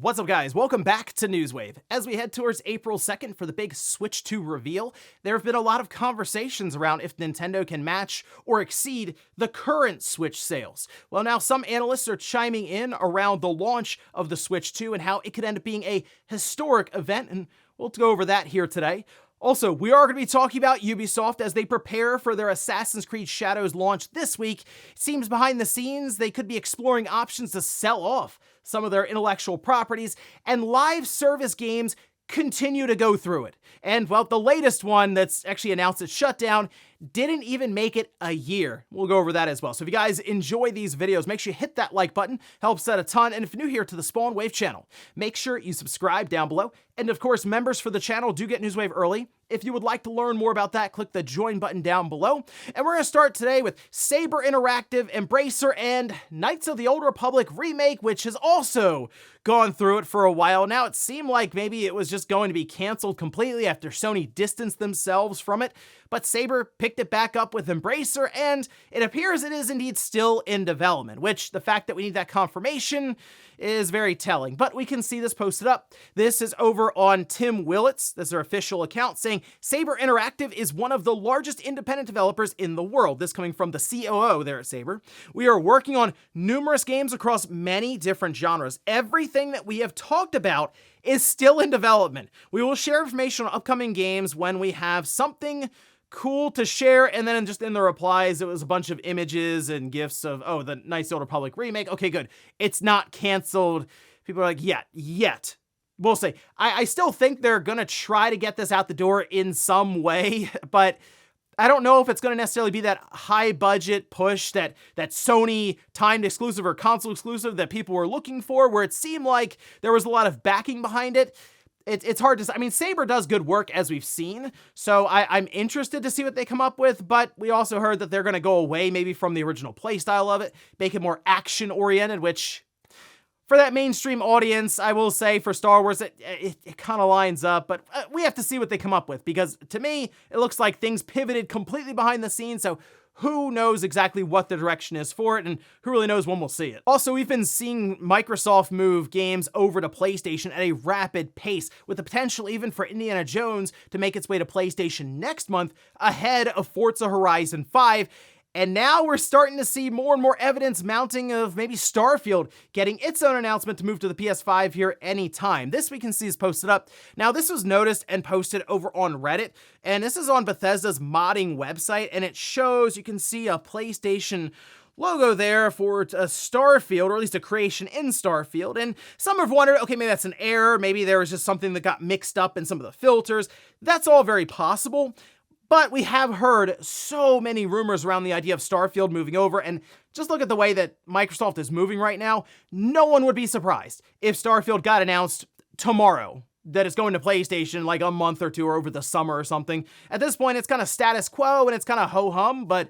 What's up, guys? Welcome back to Newswave. As we head towards April 2nd for the big Switch 2 reveal, there have been a lot of conversations around if Nintendo can match or exceed the current Switch sales. Well, now some analysts are chiming in around the launch of the Switch 2 and how it could end up being a historic event, and we'll go over that here today. Also, we are going to be talking about Ubisoft as they prepare for their Assassin's Creed Shadows launch this week. It seems behind the scenes they could be exploring options to sell off some of their intellectual properties, and live service games continue to go through it. And, well, the latest one that's actually announced its shutdown didn't even make it a year. We'll go over that as well. So if you guys enjoy these videos, make sure you hit that like button. Helps out a ton. And if you're new here to the Spawn Wave channel, make sure you subscribe down below. And of course, members for the channel do get Newswave early. If you would like to learn more about that, click the join button down below. And we're going to start today with Saber Interactive, Embracer, and Knights of the Old Republic Remake, which has also gone through it for a while. Now, it seemed like maybe it was just going to be canceled completely after Sony distanced themselves from it, but Saber picked it back up with Embracer, and it appears it is indeed still in development, which the fact that we need that confirmation is very telling. But we can see this posted up. This is over on Tim Willett's, that's their official account, saying Saber Interactive is one of the largest independent developers in the world. This coming from the COO there at Saber. We are working on numerous games across many different genres. Everything that we have talked about is still in development. We will share information on upcoming games when we have something cool to share, and then just in the replies, it was a bunch of images and gifs of, oh, the Knights of the Old Republic remake. Okay, good. It's not canceled. People are like, yet. We'll see. I still think they're gonna try to get this out the door in some way, but I don't know if it's going to necessarily be that high budget push, that Sony timed exclusive or console exclusive that people were looking for, where it seemed like there was a lot of backing behind it. It's hard to say. I mean, Saber does good work, as we've seen, so I'm interested to see what they come up with, but we also heard that they're going to go away maybe from the original playstyle of it, make it more action-oriented, which, for that mainstream audience, I will say, for Star Wars, it kind of lines up, but we have to see what they come up with, because to me, it looks like things pivoted completely behind the scenes, so who knows exactly what the direction is for it, and who really knows when we'll see it. Also, we've been seeing Microsoft move games over to PlayStation at a rapid pace, with the potential even for Indiana Jones to make its way to PlayStation next month, ahead of Forza Horizon 5. And now we're starting to see more and more evidence mounting of maybe Starfield getting its own announcement to move to the PS5 here anytime. This we can see is posted up. Now, this was noticed and posted over on Reddit, and this is on Bethesda's modding website, and it shows, you can see a PlayStation logo there for Starfield, or at least a creation in Starfield, and some have wondered, okay, maybe that's an error, maybe there was just something that got mixed up in some of the filters. That's all very possible. But we have heard so many rumors around the idea of Starfield moving over, and just look at the way that Microsoft is moving right now. No one would be surprised if Starfield got announced tomorrow, that it's going to PlayStation like a month or two or over the summer or something. At this point, it's kind of status quo and it's kind of ho-hum, but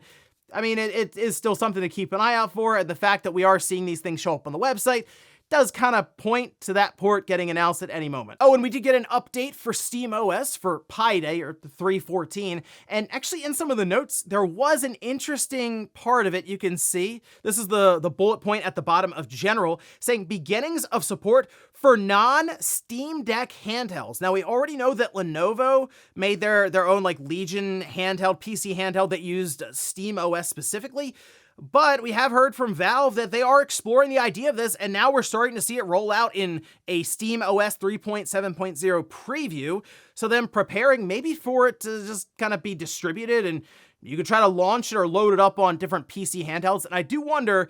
I mean, it is still something to keep an eye out for, and the fact that we are seeing these things show up on the website does kind of point to that port getting announced at any moment. Oh, and we did get an update for SteamOS for Pi Day, or 3.14, and actually in some of the notes, there was an interesting part of it you can see. This is the bullet point at the bottom of General, saying beginnings of support for non-Steam Deck handhelds. Now, we already know that Lenovo made their own like Legion handheld, PC handheld that used SteamOS specifically, but we have heard from Valve that they are exploring the idea of this, and now we're starting to see it roll out in a SteamOS 3.7.0 preview, so them preparing maybe for it to just kind of be distributed, and you could try to launch it or load it up on different PC handhelds. And I do wonder,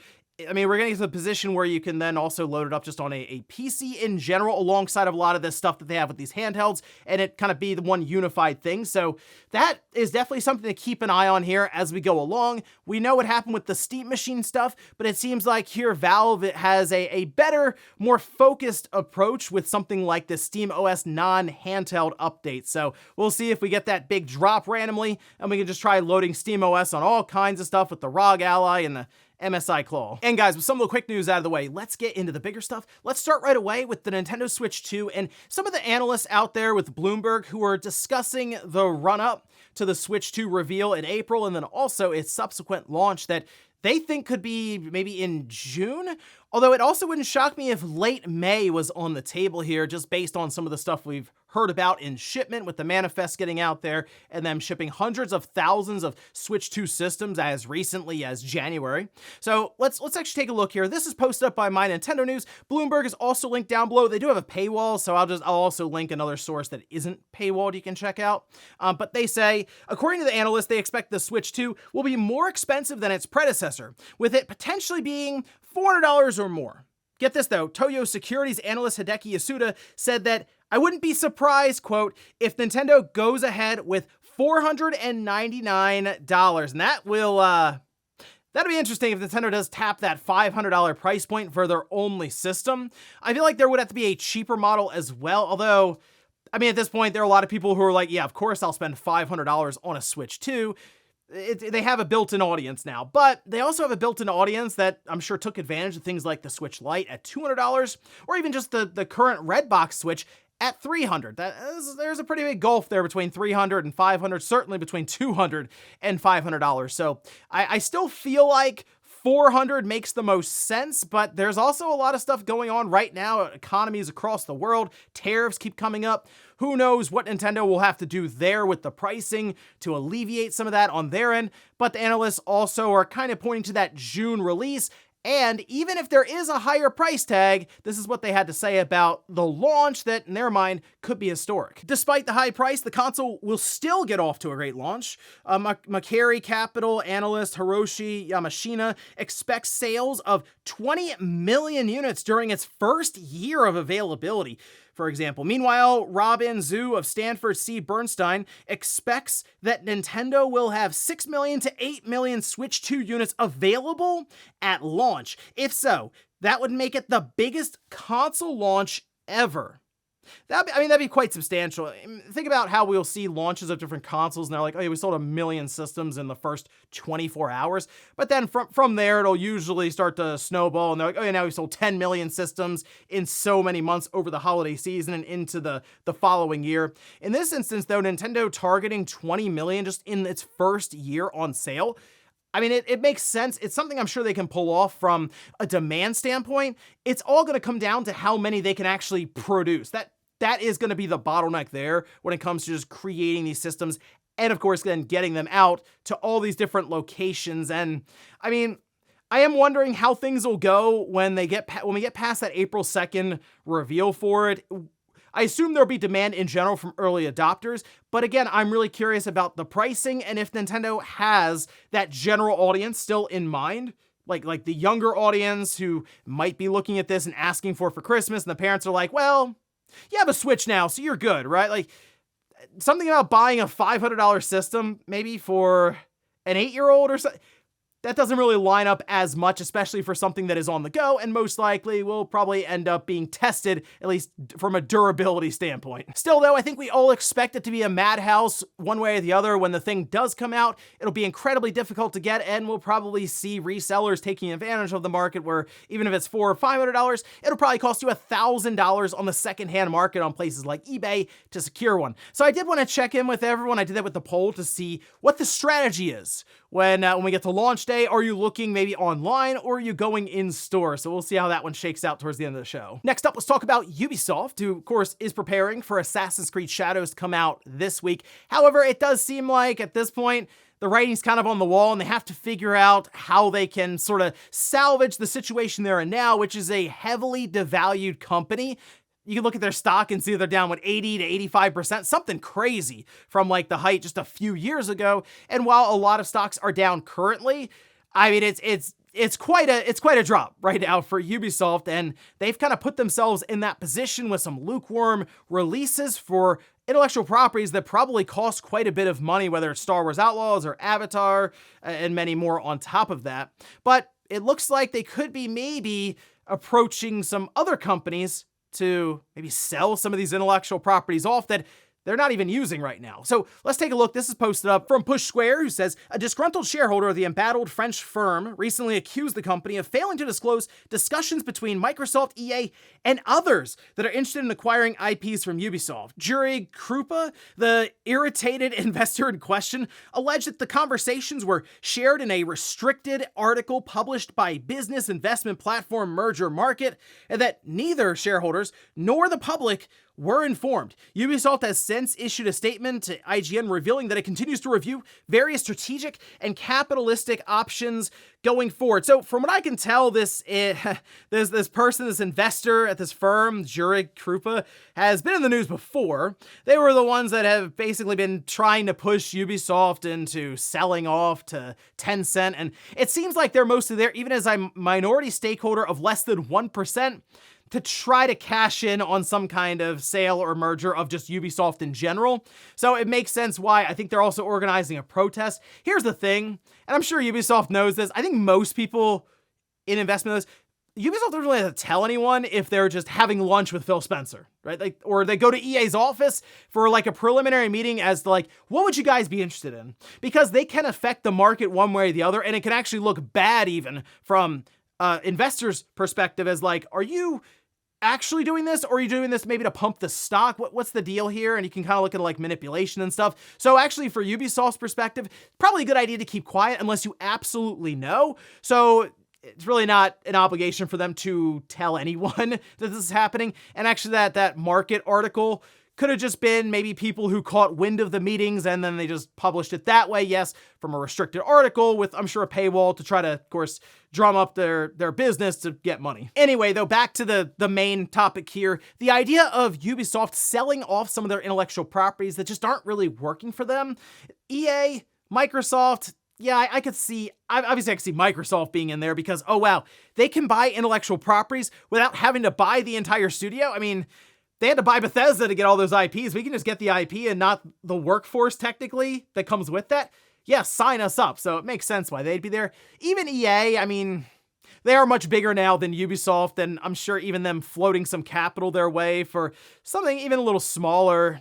I mean, we're getting to the position where you can then also load it up just on a PC in general, alongside of a lot of this stuff that they have with these handhelds, and it kind of be the one unified thing. So that is definitely something to keep an eye on here as we go along. We know what happened with the Steam Machine stuff, but it seems like here Valve has a better, more focused approach with something like the SteamOS non-handheld update. So we'll see if we get that big drop randomly, and we can just try loading SteamOS on all kinds of stuff with the ROG Ally and the MSI Claw. And guys, with some of the quick news out of the way, let's get into the bigger stuff. Let's start right away with the Nintendo Switch 2 and some of the analysts out there with Bloomberg who are discussing the run-up to the Switch 2 reveal in April, and then also its subsequent launch, that they think could be maybe in June. Although it also wouldn't shock me if late May was on the table here, just based on some of the stuff we've heard about in shipment with the manifest getting out there and them shipping hundreds of thousands of Switch 2 systems as recently as January. So let's actually take a look here. This is posted up by My Nintendo News. Bloomberg is also linked down below. They do have a paywall, so I'll also link another source that isn't paywalled you can check out. But they say, according to the analysts, they expect the Switch 2 will be more expensive than its predecessor, with it potentially being $400 or more. Get this though, Toyo Securities analyst Hideki Yasuda said that I wouldn't be surprised, quote, if Nintendo goes ahead with $499. And that will, that'll be interesting if Nintendo does tap that $500 price point for their only system. I feel like there would have to be a cheaper model as well, although, I mean, at this point, there are a lot of people who are like, yeah, of course I'll spend $500 on a Switch 2. They have a built-in audience now, but they also have a built-in audience that I'm sure took advantage of things like the Switch Lite at $200, or even just the current Redbox Switch at $300. There's a pretty big gulf there between $300 and $500, certainly between $200 and $500. So I still feel like $400 makes the most sense, but there's also a lot of stuff going on right now. Economies across the world, tariffs keep coming up. Who knows what Nintendo will have to do there with the pricing to alleviate some of that on their end, but the analysts also are kind of pointing to that June release. And even if there is a higher price tag, this is what they had to say about the launch that, in their mind, could be historic. Despite the high price, the console will still get off to a great launch. Macquarie Capital analyst Hiroshi Yamashina expects sales of 20 million units during its first year of availability, for example. Meanwhile, Robin Zhu of Stanford C. Bernstein expects that Nintendo will have 6 million to 8 million Switch 2 units available at launch. If so, that would make it the biggest console launch ever. That'd be quite substantial. Think about how we'll see launches of different consoles and they're like, oh yeah, we sold 1 million systems in the first 24 hours. But then from there, it'll usually start to snowball and they're like, oh yeah, now we sold 10 million systems in so many months over the holiday season and into the following year. In this instance though, Nintendo targeting 20 million just in its first year on sale. I mean, it makes sense. It's something I'm sure they can pull off from a demand standpoint. It's all going to come down to how many they can actually produce. That is going to be the bottleneck there when it comes to just creating these systems and, of course, then getting them out to all these different locations. And, I mean, I am wondering how things will go when we get past that April 2nd reveal for it. I assume there'll be demand in general from early adopters, but again, I'm really curious about the pricing and if Nintendo has that general audience still in mind. Like the younger audience who might be looking at this and asking for Christmas, and the parents are like, well, you have a Switch now, so you're good, right? Like, something about buying a $500 system, maybe for an 8-year-old or something, that doesn't really line up as much, especially for something that is on the go, and most likely will probably end up being tested, at least from a durability standpoint. Still though, I think we all expect it to be a madhouse one way or the other when the thing does come out. It'll be incredibly difficult to get, and we'll probably see resellers taking advantage of the market where even if it's $400 or $500, it'll probably cost you $1,000 on the secondhand market on places like eBay to secure one. So I did want to check in with everyone. I did that with the poll to see what the strategy is when we get to launch day. Are you looking maybe online or are you going in store? So we'll see how that one shakes out towards the end of the show. Next up, let's talk about Ubisoft, who of course is preparing for Assassin's Creed Shadows to come out this week. However, it does seem like at this point, the writing's kind of on the wall and they have to figure out how they can sort of salvage the situation they're in now, which is a heavily devalued company. You can look at their stock and see they're down, 80 to 85%, something crazy from like the height just a few years ago. And while a lot of stocks are down currently, I mean, it's quite a drop right now for Ubisoft, and they've kind of put themselves in that position with some lukewarm releases for intellectual properties that probably cost quite a bit of money, whether it's Star Wars Outlaws or Avatar, and many more on top of that. But it looks like they could be maybe approaching some other companies to maybe sell some of these intellectual properties off that they're not even using right now. So let's take a look. This is posted up from Push Square, who says, a disgruntled shareholder of the embattled French firm recently accused the company of failing to disclose discussions between Microsoft, EA, and others that are interested in acquiring IPs from Ubisoft. Juri Krupa, the irritated investor in question, alleged that the conversations were shared in a restricted article published by business investment platform Merger Market, and that neither shareholders nor the public were informed. Ubisoft has since issued a statement to IGN revealing that it continues to review various strategic and capitalistic options going forward. So from what I can tell, this person, this investor at this firm, Juri Krupa, has been in the news before. They were the ones that have basically been trying to push Ubisoft into selling off to Tencent, and it seems like they're mostly there, even as a minority stakeholder of less than 1%, to try to cash in on some kind of sale or merger of just Ubisoft in general. So it makes sense why I think they're also organizing a protest. Here's the thing, and I'm sure Ubisoft knows this. I think most people in investment Ubisoft doesn't really have to tell anyone if they're just having lunch with Phil Spencer, right? Or they go to EA's office for like a preliminary meeting as to like, what would you guys be interested in? Because they can affect the market one way or the other, and it can actually look bad even from investors' perspective as like, are you actually doing this, or are you doing this maybe to pump the stock? What's the deal here? And you can kind of look at like manipulation and stuff. So actually for Ubisoft's perspective, probably a good idea to keep quiet unless you absolutely know. So it's really not an obligation for them to tell anyone that this is happening. And actually that market article could have just been maybe people who caught wind of the meetings and then they just published it that way. Yes, from a restricted article with, I'm sure, a paywall to try to, of course, drum up their business to get money. Anyway, though, back to the main topic here, the idea of Ubisoft selling off some of their intellectual properties that just aren't really working for them. EA, Microsoft, yeah, I could see, obviously I could see Microsoft being in there because, oh wow, they can buy intellectual properties without having to buy the entire studio. I mean, they had to buy Bethesda to get all those IPs. We can just get the IP and not the workforce technically that comes with that. Yeah, sign us up. So it makes sense why they'd be there. Even EA, I mean, they are much bigger now than Ubisoft, and I'm sure even them floating some capital their way for something even a little smaller,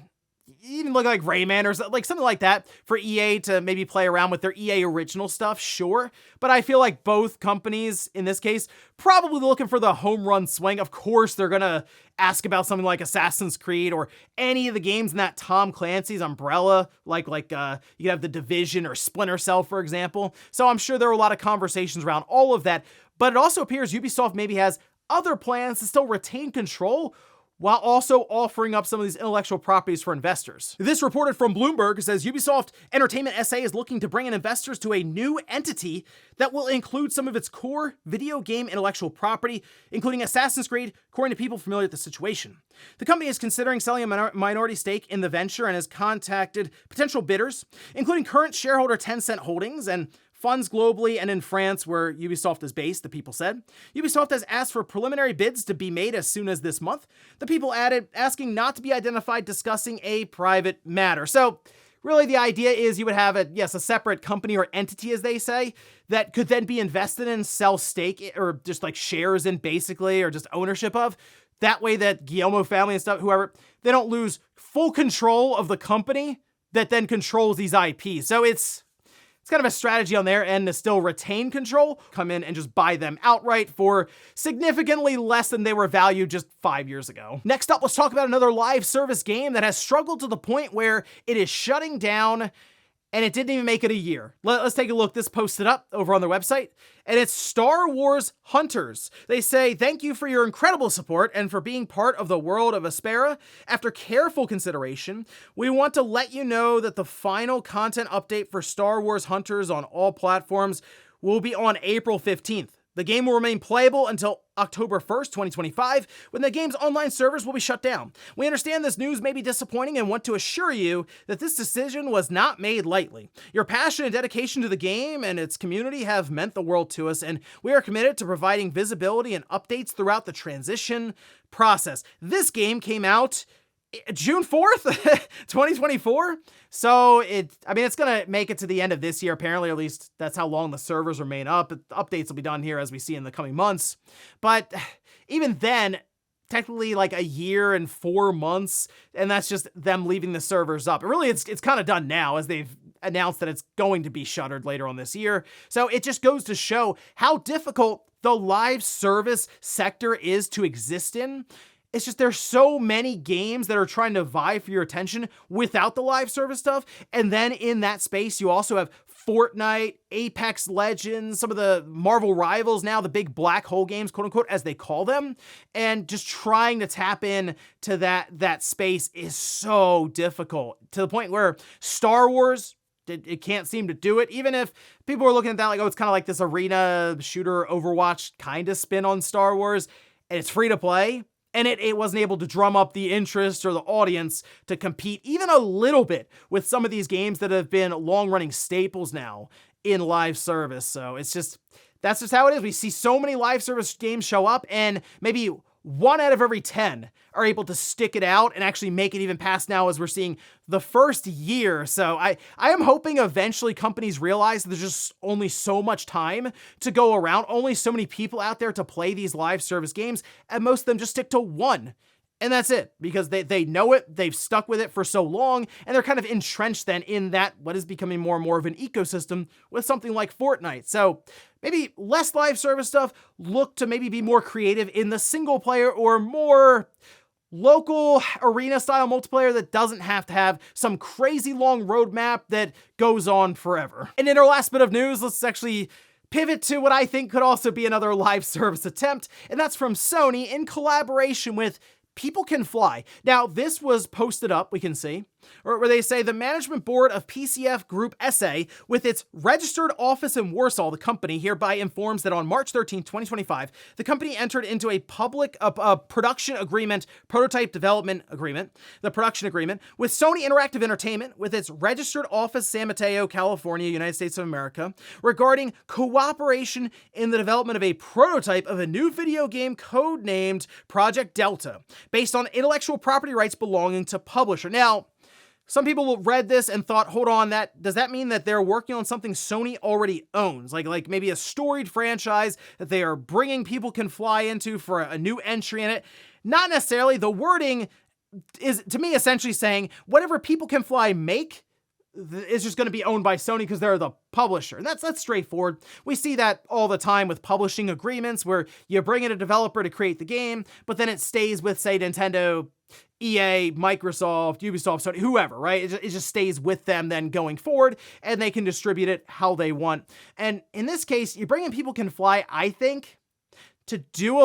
even look like Rayman or like something like that for EA to maybe play around with their EA original stuff, sure. But I feel like both companies, in this case, probably looking for the home run swing. Of course, they're gonna ask about something like Assassin's Creed or any of the games in that Tom Clancy's umbrella, like you could have The Division or Splinter Cell, for example. So I'm sure there were a lot of conversations around all of that, but it also appears Ubisoft maybe has other plans to still retain control while also offering up some of these intellectual properties for investors. This reported from Bloomberg says Ubisoft Entertainment SA is looking to bring in investors to a new entity that will include some of its core video game intellectual property, including Assassin's Creed, according to people familiar with the situation. The company is considering selling a minority stake in the venture and has contacted potential bidders, including current shareholder Tencent Holdings and funds globally and in France, where Ubisoft is based, the people said. Ubisoft has asked for preliminary bids to be made as soon as this month. The people added, asking not to be identified, discussing a private matter. So really the idea is you would have a separate company or entity, as they say, that could then be invested in, sell stake or just like shares in basically, or just ownership of. That way that Guillermo family and stuff, whoever, they don't lose full control of the company that then controls these IPs. So it's kind of a strategy on their end to still retain control, come in and just buy them outright for significantly less than they were valued just 5 years ago. Next up, let's talk about another live service game that has struggled to the point where it is shutting down, and it didn't even make it a year. Let's take a look. This posted up over on their website, and it's Star Wars Hunters. They say, thank you for your incredible support and for being part of the world of Aspera. After careful consideration, we want to let you know that the final content update for Star Wars Hunters on all platforms will be on April 15th. The game will remain playable until October 1st, 2025, when the game's online servers will be shut down. We understand this news may be disappointing and want to assure you that this decision was not made lightly. Your passion and dedication to the game and its community have meant the world to us, and we are committed to providing visibility and updates throughout the transition process. This game came out June 4th, 2024. So it's going to make it to the end of this year, apparently, at least that's how long the servers remain up. Updates will be done here as we see in the coming months. But even then, technically like a year and 4 months, and that's just them leaving the servers up. Really, it's kind of done now, as they've announced that it's going to be shuttered later on this year. So it just goes to show how difficult the live service sector is to exist in. It's just there's so many games that are trying to vie for your attention without the live service stuff. And then in that space, you also have Fortnite, Apex Legends, some of the Marvel rivals now, the big black hole games, quote unquote, as they call them. And just trying to tap in to that space is so difficult, to the point where Star Wars, it can't seem to do it. Even if people are looking at that like, oh, it's kind of like this arena shooter Overwatch kind of spin on Star Wars, and it's free to play. And it wasn't able to drum up the interest or the audience to compete even a little bit with some of these games that have been long-running staples now in live service. So that's just how it is. We see so many live service games show up, and maybe 1 out of every 10 are able to stick it out and actually make it even past now, as we're seeing the first year. So I am hoping eventually companies realize there's just only so much time to go around, only so many people out there to play these live service games, and most of them just stick to one. And that's it, because they know it, they've stuck with it for so long, and they're kind of entrenched then in that what is becoming more and more of an ecosystem with something like Fortnite. So maybe less live service stuff, look to maybe be more creative in the single player or more local arena style multiplayer that doesn't have to have some crazy long roadmap that goes on forever. And in our last bit of news, let's actually pivot to what I think could also be another live service attempt, and that's from Sony in collaboration with People Can Fly. Now, this was posted up, we can see, where they say the management board of PCF Group SA, with its registered office in Warsaw, the company hereby informs that on March 13, 2025, the company entered into a production agreement, prototype development agreement, the production agreement, with Sony Interactive Entertainment, with its registered office San Mateo, California, United States of America, regarding cooperation in the development of a prototype of a new video game codenamed Project Delta, based on intellectual property rights belonging to publisher. Now, some people read this and thought, hold on, does that mean that they're working on something Sony already owns? Like maybe a storied franchise that they are bringing People Can Fly into for a new entry in it? Not necessarily. The wording is, to me, essentially saying whatever People Can Fly make is just going to be owned by Sony because they're the publisher. And that's straightforward. We see that all the time with publishing agreements where you bring in a developer to create the game, but then it stays with, say, Nintendo, EA, Microsoft, Ubisoft, Sony, whoever, right? It just stays with them then going forward, and they can distribute it how they want. And in this case, you bring in People Can Fly, I think, to do a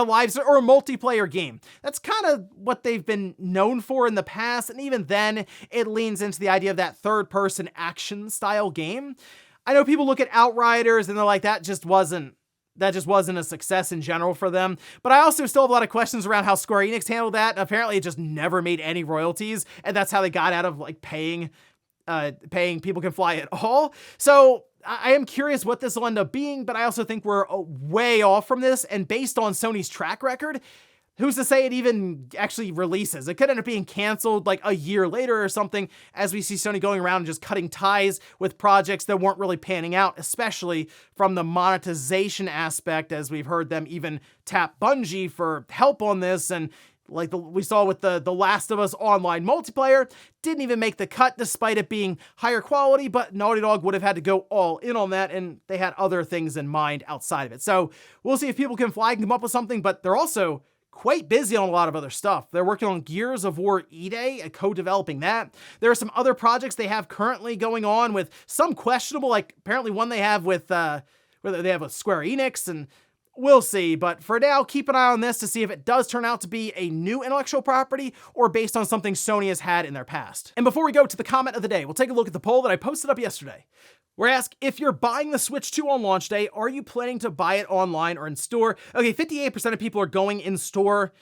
live or a multiplayer game. That's kind of what they've been known for in the past, and even then, it leans into the idea of that third-person action-style game. I know people look at Outriders, and they're like, that just wasn't a success in general for them. But I also still have a lot of questions around how Square Enix handled that. Apparently, it just never made any royalties, and that's how they got out of like paying People Can Fly at all. So I am curious what this will end up being, but I also think we're way off from this. And based on Sony's track record, who's to say it even actually releases? It could end up being canceled like a year later or something, as we see Sony going around and just cutting ties with projects that weren't really panning out, especially from the monetization aspect, as we've heard them even tap Bungie for help on this. And like we saw with the Last of Us online multiplayer, didn't even make the cut despite it being higher quality, but Naughty Dog would have had to go all in on that, and they had other things in mind outside of it. So we'll see if People Can Fly can come up with something, but they're also quite busy on a lot of other stuff. They're working on Gears of War E-Day, co-developing that. There are some other projects they have currently going on with some questionable, like apparently one they have with, whether they have with Square Enix, and we'll see. But for now, keep an eye on this to see if it does turn out to be a new intellectual property or based on something Sony has had in their past. And before we go to the comment of the day, we'll take a look at the poll that I posted up yesterday. We're asked, if you're buying the Switch 2 on launch day, are you planning to buy it online or in store? Okay, 58% of people are going in store,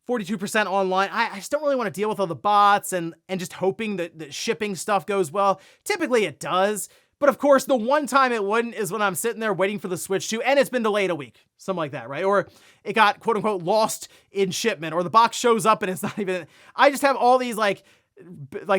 42% online. I just don't really want to deal with all the bots and just hoping that the shipping stuff goes well. Typically it does. But of course, the one time it wouldn't is when I'm sitting there waiting for the Switch 2 and it's been delayed a week. Something like that, right? Or it got quote unquote lost in shipment, or the box shows up and it's not even, I just have all these like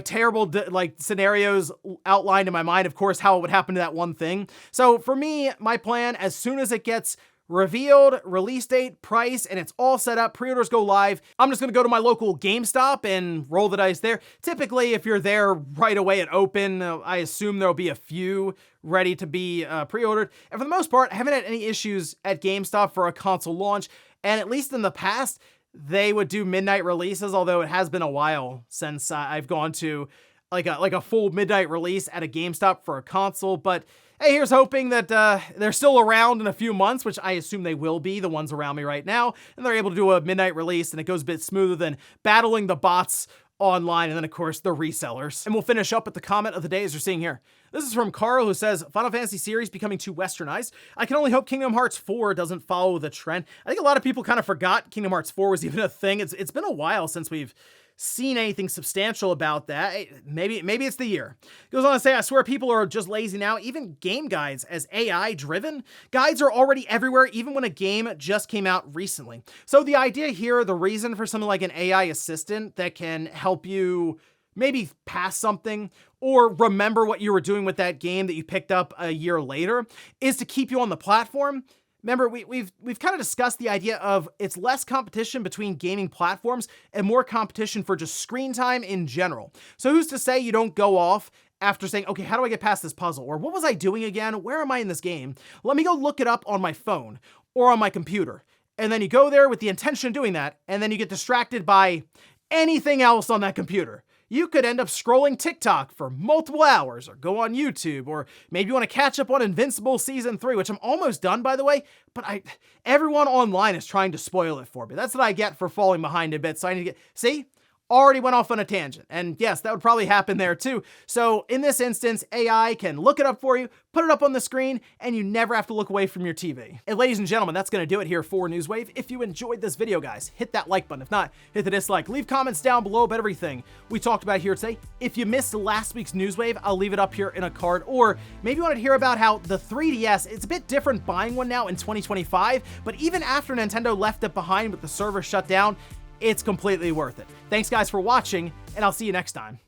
terrible scenarios outlined in my mind, of course, how it would happen to that one thing. So for me, my plan, as soon as it gets revealed, release date, price, and it's all set up. Pre-orders go live. I'm just gonna go to my local GameStop and roll the dice there. Typically, if you're there right away at open, I assume there'll be a few ready to be pre-ordered. And for the most part, I haven't had any issues at GameStop for a console launch. And at least in the past, they would do midnight releases, although it has been a while since I've gone to like a full midnight release at a GameStop for a console. But hey, here's hoping that they're still around in a few months, which I assume they will be, the ones around me right now, and they're able to do a midnight release, and it goes a bit smoother than battling the bots online, and then of course the resellers. And we'll finish up with the comment of the day as you're seeing here. This is from Carl, who says, Final Fantasy series becoming too westernized. I can only hope Kingdom Hearts 4 doesn't follow the trend. I think a lot of people kind of forgot Kingdom Hearts 4 was even a thing. It's been a while since we've seen anything substantial about that. Maybe it's the year. Goes on to say, I swear people are just lazy now. Even game guides as AI driven. Guides are already everywhere, even when a game just came out recently. So the idea here, the reason for something like an AI assistant that can help you maybe pass something or remember what you were doing with that game that you picked up a year later is to keep you on the platform. Remember, we've kind of discussed the idea of it's less competition between gaming platforms and more competition for just screen time in general. So who's to say you don't go off after saying, okay, how do I get past this puzzle? Or what was I doing again? Where am I in this game? Let me go look it up on my phone or on my computer. And then you go there with the intention of doing that, and then you get distracted by anything else on that computer. You could end up scrolling TikTok for multiple hours, or go on YouTube, or maybe you want to catch up on Invincible Season 3, which I'm almost done, by the way, but everyone online is trying to spoil it for me. That's what I get for falling behind a bit, so I need to get... See? Already went off on a tangent. And yes, that would probably happen there too. So in this instance, AI can look it up for you, put it up on the screen, and you never have to look away from your TV. And ladies and gentlemen, that's gonna do it here for Newswave. If you enjoyed this video, guys, hit that like button. If not, hit the dislike. Leave comments down below about everything we talked about here today. If you missed last week's Newswave, I'll leave it up here in a card. Or maybe you want to hear about how the 3DS, it's a bit different buying one now in 2025, but even after Nintendo left it behind with the server shut down, it's completely worth it. Thanks guys for watching, and I'll see you next time.